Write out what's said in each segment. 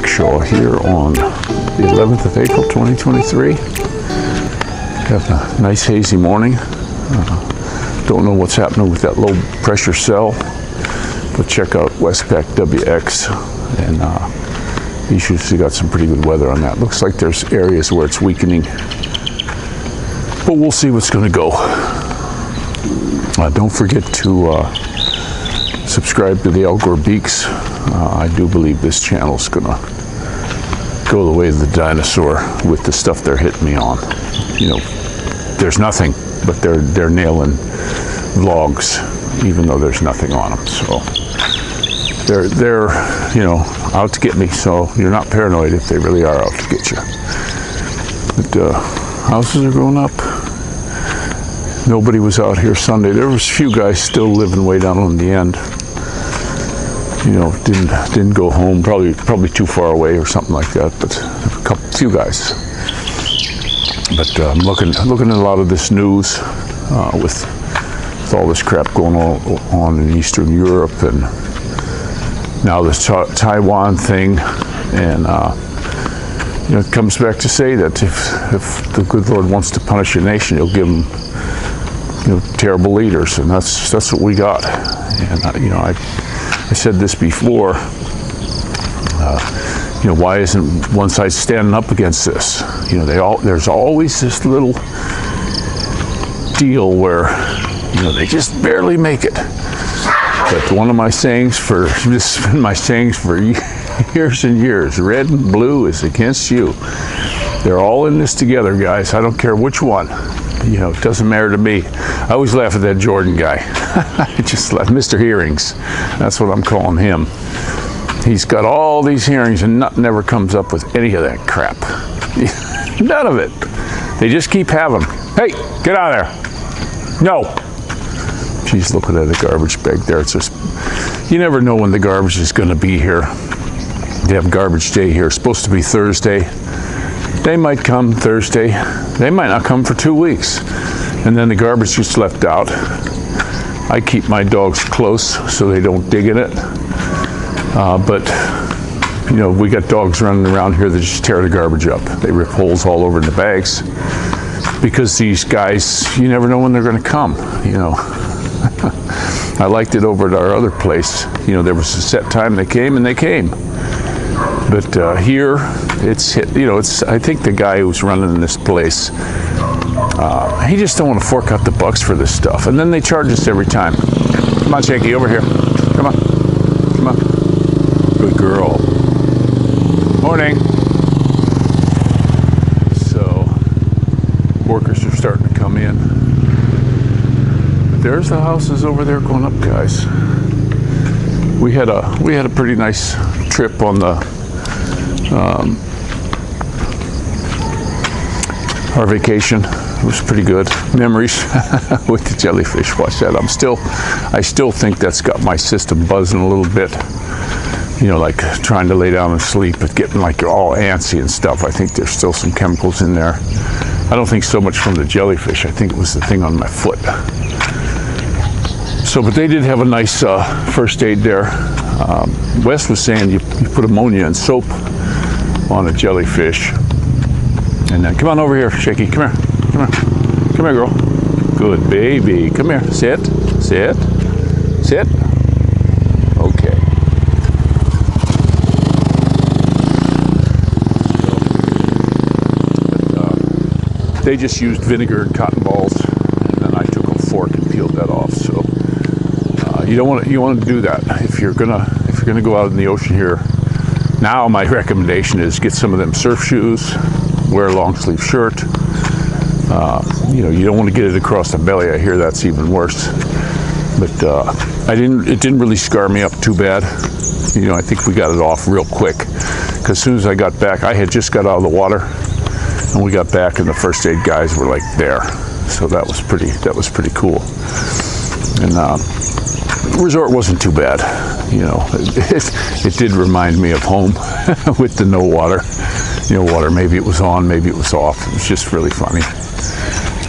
rickshaw here on the 11th of April 2023. Having a nice hazy morning. Don't know what's happening with that low pressure cell, but check out Westpac WX, and he's usually got some pretty good weather on that. Looks like there's areas where it's weakening, but we'll see what's going to go. Don't forget to subscribe to the Al Gore Beaks. I do believe this channel is going to go the way of the dinosaur with the stuff they're hitting me on. You know, there's nothing, but they're nailing vlogs, even though there's nothing on them. So they're out to get me. So you're not paranoid if they really are out to get you. But houses are going up. Nobody was out here Sunday. There was a few guys still living way down on the end. You know, didn't go home. Probably too far away or something like that. But a few guys. But I'm looking at a lot of this news with all this crap going on in Eastern Europe, and now this Taiwan thing, and it comes back to say that if the good Lord wants to punish a nation, He'll give them terrible leaders, and that's what we got. And I said this before. Why isn't one side standing up against this? There's always this little deal where they just barely make it. But one of my sayings this has been my sayings for years and years: red and blue is against you. They're all in this together, guys. I don't care which one. It doesn't matter to me. I always laugh at that Jordan guy. Just like Mr. Hearings. That's what I'm calling him. He's got all these hearings and nothing ever comes up with any of that crap. None of it. They just keep having them. Hey, get out of there. No. She's looking at a garbage bag there. It's just, you never know when the garbage is going to be here. They have garbage day here. It's supposed to be Thursday. They might come Thursday. They might not come for 2 weeks. And then the garbage gets left out. I keep my dogs close so they don't dig in it. But we got dogs running around here that just tear the garbage up. They rip holes all over in the bags because these guys, you never know when they're going to come. I liked it over at our other place. There was a set time they came, and they came. But here, it's I think the guy who's running this place, he just don't want to fork out the bucks for this stuff, and then they charge us every time. Come on, Shaky, over here. Come on. Good girl. Morning. So, workers are starting to come in. But there's the houses over there going up, guys. We had a pretty nice trip on our vacation. It was pretty good. Memories with the jellyfish. Watch that. I still think that's got my system buzzing a little bit. Like trying to lay down and sleep, but getting like all antsy and stuff. I think there's still some chemicals in there. I don't think so much from the jellyfish. I think it was the thing on my foot. So, but they did have a nice first aid there. Wes was saying you put ammonia and soap on a jellyfish. And then, come on over here, Shaky. Come here, girl. Good baby. Come here. Sit. Okay. They just used vinegar and cotton balls, and then I took a fork and peeled that off. So you want to do that if you're gonna go out in the ocean here. Now my recommendation is get some of them surf shoes, wear a long sleeve shirt. You don't want to get it across the belly. I hear that's even worse. But it didn't really scar me up too bad. I think we got it off real quick, because as soon as I got back, I had just got out of the water, and we got back, and the first aid guys were like there. So that was pretty cool. And the resort wasn't too bad. It did remind me of home with the no water. Water, maybe it was on, maybe it was off. It was just really funny.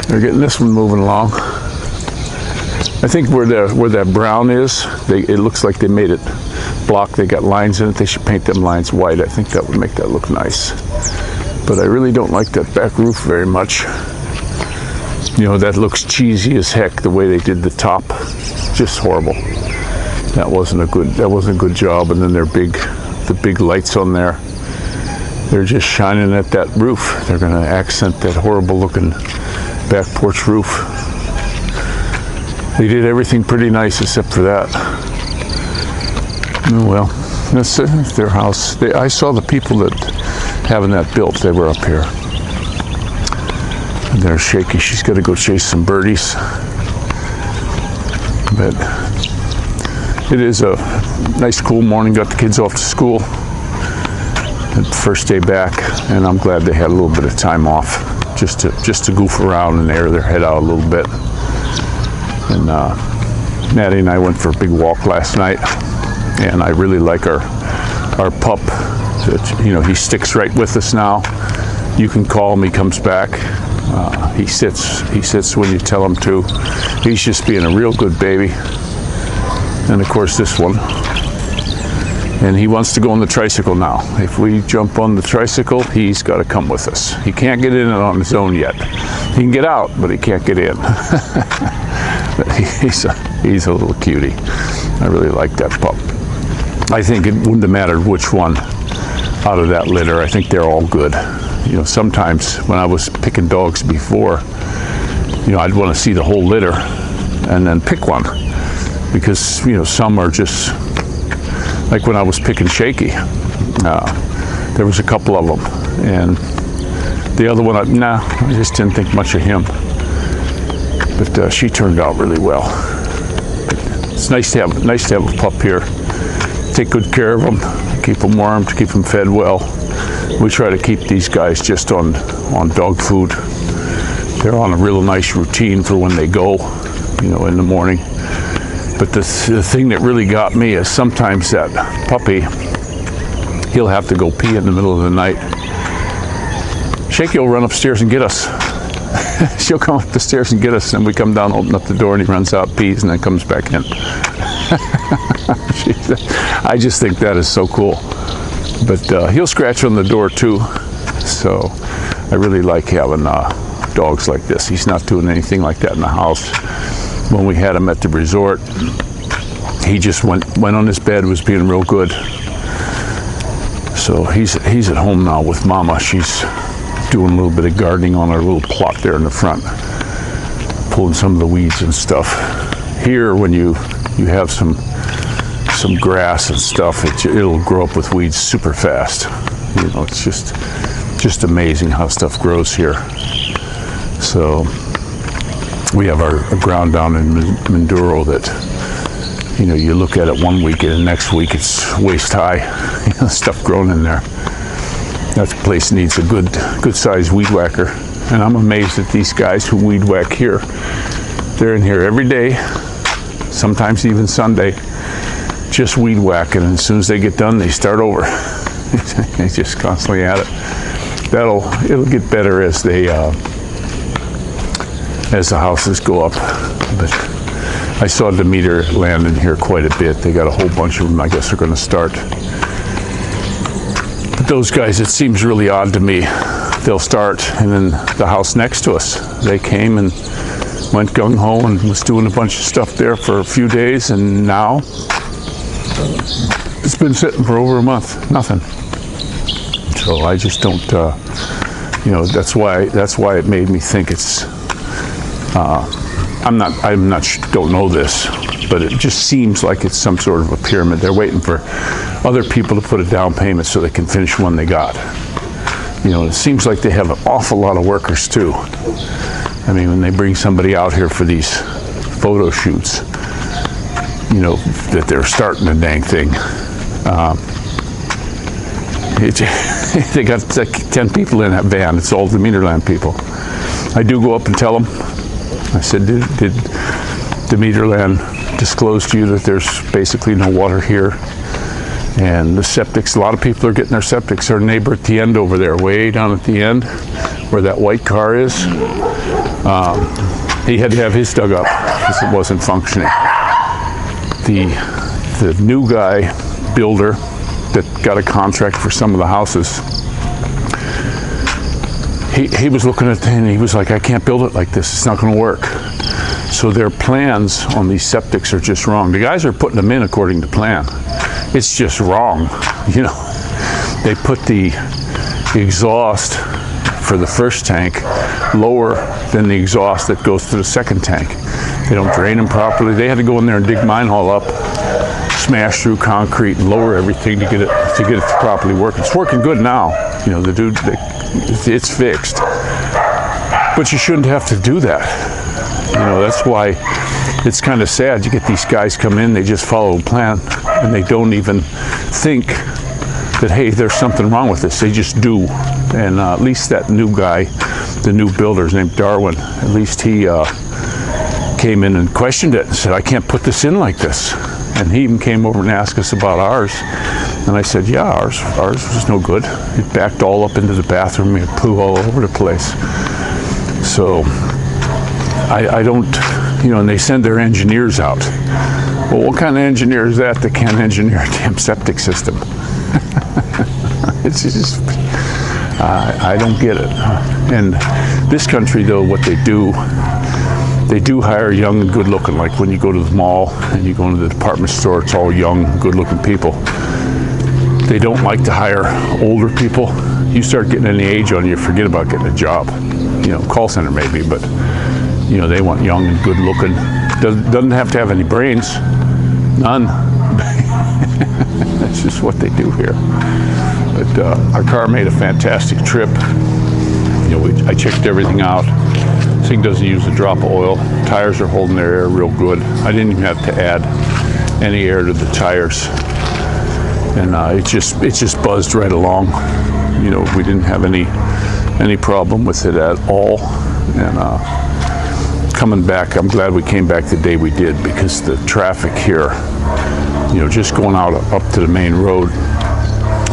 They're getting this one moving along. I think where that brown is, it looks like they made it block, they got lines in it. They should paint them lines white. I think that would make that look nice. But I really don't like that back roof very much. You know, that looks cheesy as heck, the way they did the top. Just horrible. That wasn't a good job. And then the big lights on there, they're just shining at that roof. They're going to accent that horrible looking back porch roof. They did everything pretty nice except for that. Oh, well, that's their house. I saw the people that having that built. They were up here. And there's Shaky. She's got to go chase some birdies. But it is a nice, cool morning. Got the kids off to school. The first day back, and I'm glad they had a little bit of time off, just to goof around and air their head out a little bit. And Maddie and I went for a big walk last night, and I really like our pup. You know, he sticks right with us now. You can call him, he comes back. He sits when you tell him to. He's just being a real good baby. And of course this one. And he wants to go on the tricycle now. If we jump on the tricycle, he's got to come with us. He can't get in it on his own yet. He can get out, but he can't get in. But he's a little cutie. I really like that pup. I think it wouldn't have mattered which one out of that litter. I think they're all good. You know, sometimes when I was picking dogs before, you know, I'd want to see the whole litter and then pick one, because, you know, some are just, like when I was picking Shaky, there was a couple of them, and the other one, I just didn't think much of him. But she turned out really well. It's nice to have a pup here. Take good care of them, keep them warm, keep them fed well. We try to keep these guys just on dog food. They're on a real nice routine for when they go, you know, in the morning. But the thing that really got me is sometimes that puppy, he'll have to go pee in the middle of the night. Shaky will run upstairs and get us. She'll come up the stairs and get us, and we come down, open up the door, and he runs out, pees, and then comes back in. I just think that is so cool. But he'll scratch on the door too, so I really like having dogs like this. He's not doing anything like that in the house. When we had him at the resort, he just went on his bed, was being real good. So he's at home now with Mama. She's doing a little bit of gardening on our little plot there in the front, pulling some of the weeds and stuff. Here, when you have some grass and stuff, it'll grow up with weeds super fast. You know, it's just amazing how stuff grows here. So we have our ground down in Minduro that, you know, you look at it one week and the next week it's waist high. You know, stuff growing in there. That place needs a good sized weed whacker. And I'm amazed at these guys who weed whack here. They're in here every day, sometimes even Sunday, just weed whacking. And as soon as they get done, they start over. They just constantly at it. It'll get better as the houses go up. But I saw Demeter land in here quite a bit. They got a whole bunch of them. I guess they're going to start. But those guys, it seems really odd to me. They'll start, and then the house next to us, they came and went gung-ho and was doing a bunch of stuff there for a few days, and now it's been sitting for over a month, nothing. So I just don't, you know, that's why it made me think it's, don't know this, but it just seems like it's some sort of a pyramid. They're waiting for other people to put a down payment so they can finish one they got. You know, it seems like they have an awful lot of workers too. I mean, when they bring somebody out here for these photo shoots, you know, that they're starting the dang thing. They got like 10 people in that van. It's all the Meterland people. I do go up and tell them. I said, did the Meterland disclose to you that there's basically no water here? And the septics, a lot of people are getting their septics. Our neighbor at the end over there, way down at the end, where that white car is, he had to have his dug up because it wasn't functioning. The new guy builder that got a contract for some of the houses, he was looking at it and he was like, I can't build it like this. It's not going to work. So their plans on these septics are just wrong. The guys are putting them in according to plan. It's just wrong. You know, they put the exhaust for the first tank lower than the exhaust that goes to the second tank. They don't drain them properly. They had to go in there and dig mine hole up, smash through concrete and lower everything to get it to properly work. It's working good now. You know, the dude, it's fixed. But you shouldn't have to do that. You know, that's why it's kind of sad. You get these guys come in, they just follow a plan, and they don't even think that, hey, there's something wrong with this. They just do. And at least that new guy, the new builder, his named Darwin, at least he came in and questioned it and said, I can't put this in like this. And he even came over and asked us about ours. And I said, yeah, ours was no good. It backed all up into the bathroom. It poo all over the place. So I don't, you know, and they send their engineers out. Well, what kind of engineer is that can't engineer a damn septic system? It's just, I don't get it. And this country, though, what they do hire young and good looking. Like when you go to the mall and you go into the department store, it's all young, good looking people. They don't like to hire older people. You start getting any age on you, forget about getting a job. You know, call center maybe, but you know, they want young and good looking. Doesn't have to have any brains, none. That's just what they do here. But our car made a fantastic trip. You know, I checked everything out. This thing doesn't use a drop of oil. Tires are holding their air real good. I didn't even have to add any air to the tires, and it just buzzed right along. You know, we didn't have any problem with it at all. And coming back, I'm glad we came back the day we did, because the traffic here, you know, just going out up to the main road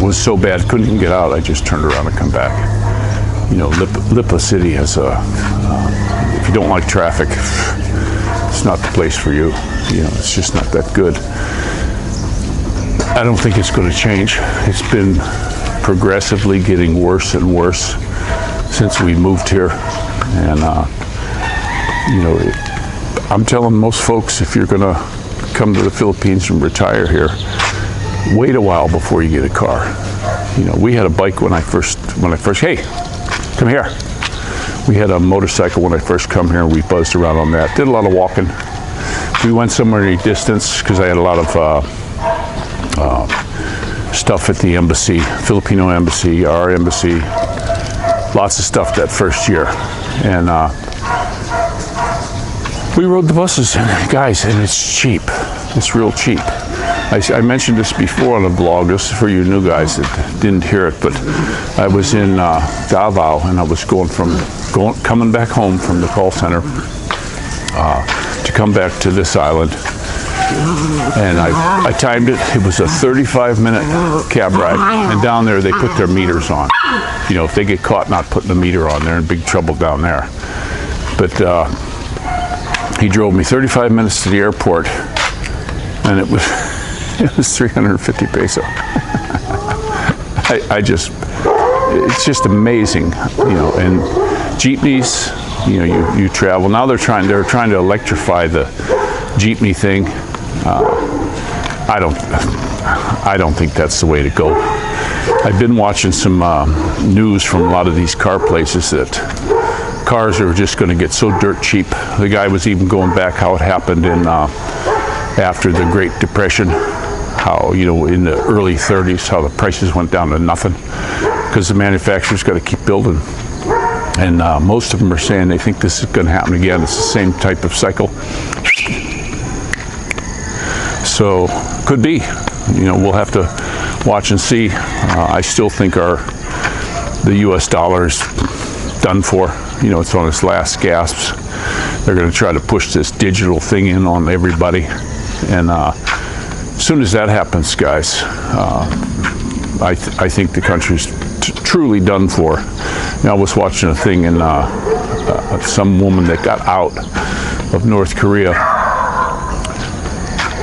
was so bad, couldn't even get out. I just turned around and come back. You know, Lipa City has if you don't like traffic, it's not the place for you. You know, it's just not that good. I don't think it's going to change. It's been progressively getting worse and worse since we moved here. And, you know, I'm telling most folks, if you're going to come to the Philippines and retire here, wait a while before you get a car. You know, we had a bike when I first, hey, come here. We had a motorcycle when I first come here, and we buzzed around on that. Did a lot of walking. We went somewhere in a distance because I had a lot of stuff at the embassy, Filipino embassy, our embassy, lots of stuff that first year. And we rode the buses, guys, and it's cheap. It's real cheap. I mentioned this before on the blog. This is for you new guys that didn't hear it, but I was in Davao, and I was coming back home from the call center to come back to this island. And I timed it. It was a 35-minute cab ride. And down there, they put their meters on. You know, if they get caught not putting the meter on, they're in big trouble down there. But he drove me 35 minutes to the airport, and it was 350 peso. It's just amazing, you know. And jeepneys, you know, you travel. Now they're trying to electrify the jeepney thing. I don't think that's the way to go. I've been watching some news from a lot of these car places that cars are just going to get so dirt cheap. The guy was even going back how it happened in after the Great Depression, how, you know, in the early 30s, how the prices went down to nothing because the manufacturers got to keep building. And most of them are saying they think this is going to happen again. It's the same type of cycle. So could be. You know, we'll have to watch and see. I still think the U.S. dollar is done for. You know, it's on its last gasps. They're going to try to push this digital thing in on everybody. And as soon as that happens, guys, I think the country's truly done for. Now, I was watching a thing in some woman that got out of North Korea.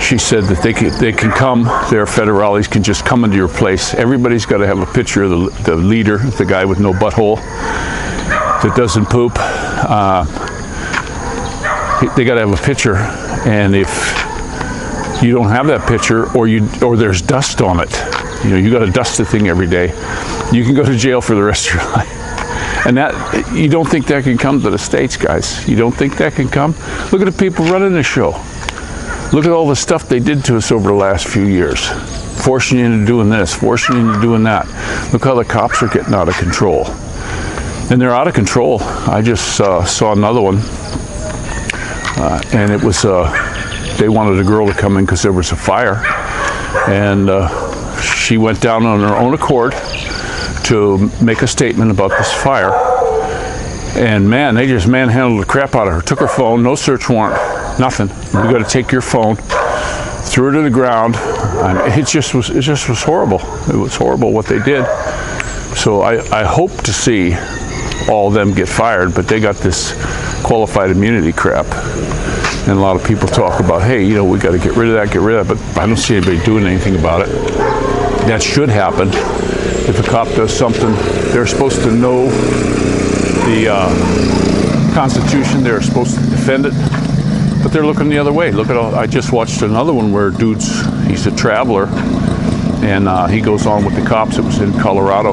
she said that they can come, their federales can just come into your place. Everybody's got to have a picture of the leader, the guy with no butthole that doesn't poop. They got to have a picture, and if you don't have that picture, or there's dust on it, you know, you got to dust the thing every day, you can go to jail for the rest of your life. And that, you don't think that can come to the States, guys? You don't think that can come? Look at the people running the show. Look at all the stuff they did to us over the last few years. Forcing you into doing this, forcing you into doing that. Look how the cops are getting out of control. And they're out of control. I just saw another one. And it was, they wanted a girl to come in because there was a fire. And she went down on her own accord to make a statement about this fire. And man, they just manhandled the crap out of her. Took her phone, no search warrant, nothing. You got to take your phone, threw it to the ground. It just was horrible. It was horrible what they did. So I hope to see all of them get fired, but they got this qualified immunity crap. And a lot of people talk about, hey, you know, we got to get rid of that, but I don't see anybody doing anything about it. That should happen. If a cop does something, they're supposed to know the Constitution, they're supposed to defend it, but they're looking the other way. Look at all, I just watched another one where he's a traveler, and he goes on with the cops. It was in Colorado,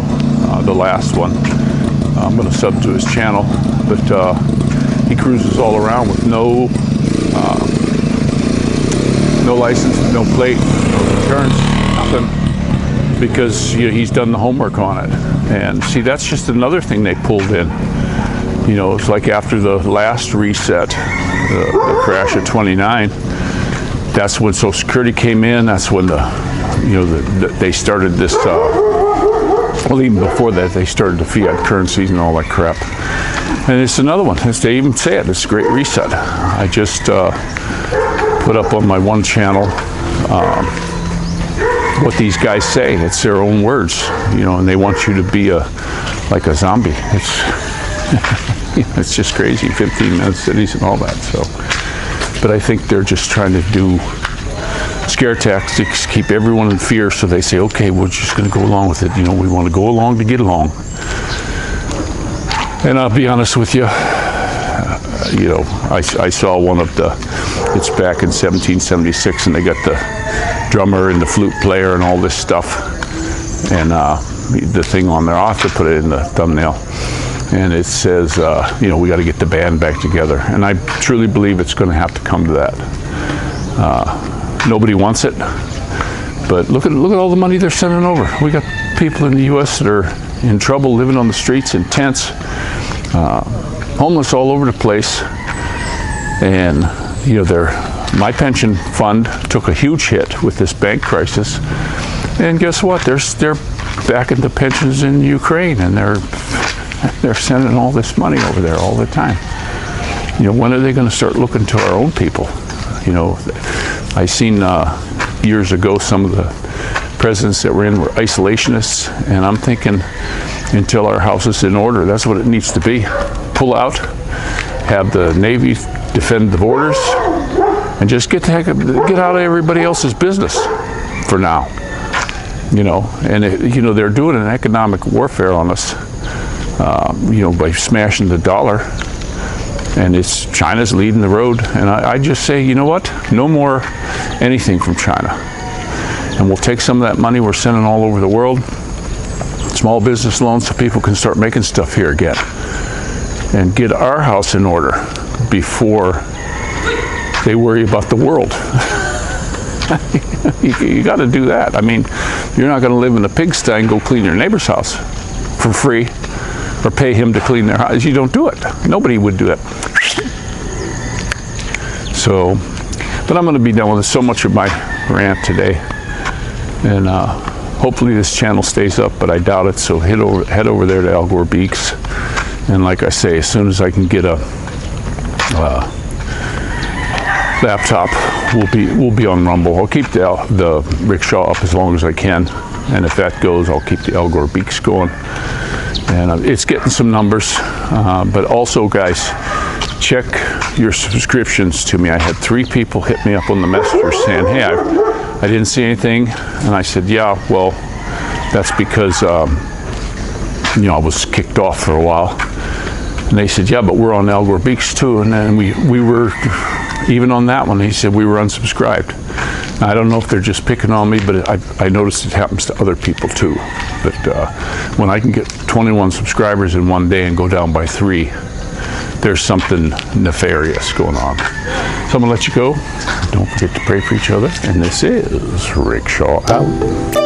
the last one. I'm going to sub to his channel, but he cruises all around with no license, no plate, no insurance, nothing. Because he's done the homework on it. And see, that's just another thing they pulled in. You know, it's like after the last reset, the crash of 29, that's when Social Security came in. That's when they started this, well, even before that, they started the fiat currencies and all that crap. And it's another one. They even say it, it's a great reset. I just put up on my one channel what these guys say. It's their own words, you know, and they want you to be like a zombie. It's just crazy. 15-minute cities and all that. So, but I think they're just trying to do scare tactics, keep everyone in fear, so they say, okay, we're just going to go along with it. You know, we want to go along to get along. And I'll be honest with you, you know, I saw one of it's back in 1776, and they got the drummer and the flute player and all this stuff, and the thing on there, I'll have to put it in the thumbnail, and it says, you know, we got to get the band back together. And I truly believe it's going to have to come to that. Nobody wants it, but look at all the money they're sending over. We got people in the U.S. that are in trouble, living on the streets in tents, homeless all over the place, and you know, my pension fund took a huge hit with this bank crisis, and guess what? They're back into pensions in Ukraine, and they're sending all this money over there all the time. You know, when are they going to start looking to our own people? You know, I seen years ago some of the presidents that were isolationists, and I'm thinking, until our house is in order, that's what it needs to be. Pull out, have the Navy defend the borders, and just get out of everybody else's business for now. You know, and you know, they're doing an economic warfare on us, you know, by smashing the dollar, and China's leading the road. And I just say, you know what? No more anything from China. And we'll take some of that money we're sending all over the world, small business loans, so people can start making stuff here again, and get our house in order before they worry about the world. You got to do that. I mean, you're not going to live in a pigsty and go clean your neighbor's house for free, or pay him to clean their house. You don't do it. Nobody would do it. So, but I'm going to be done with it. So much of my rant today, and hopefully this channel stays up, but I doubt it. So head over there to Al Gore Beaks, and like I say, as soon as I can get a laptop, we'll be on Rumble. I'll keep the rickshaw up as long as I can, and if that goes, I'll keep the Al Gore Beaks going. And it's getting some numbers, but also, guys, check your subscriptions to me. I had 3 people hit me up on the messenger saying, hey, I didn't see anything. And I said, yeah, well, that's because, you know, I was kicked off for a while. And they said, yeah, but we're on Al Gore Beaks too. And then we were, even on that one, he said we were unsubscribed. I don't know if they're just picking on me, but I noticed it happens to other people too. But when I can get 21 subscribers in one day and go down by 3, there's something nefarious going on. So I'm gonna let you go. Don't forget to pray for each other. And this is Rickshaw out.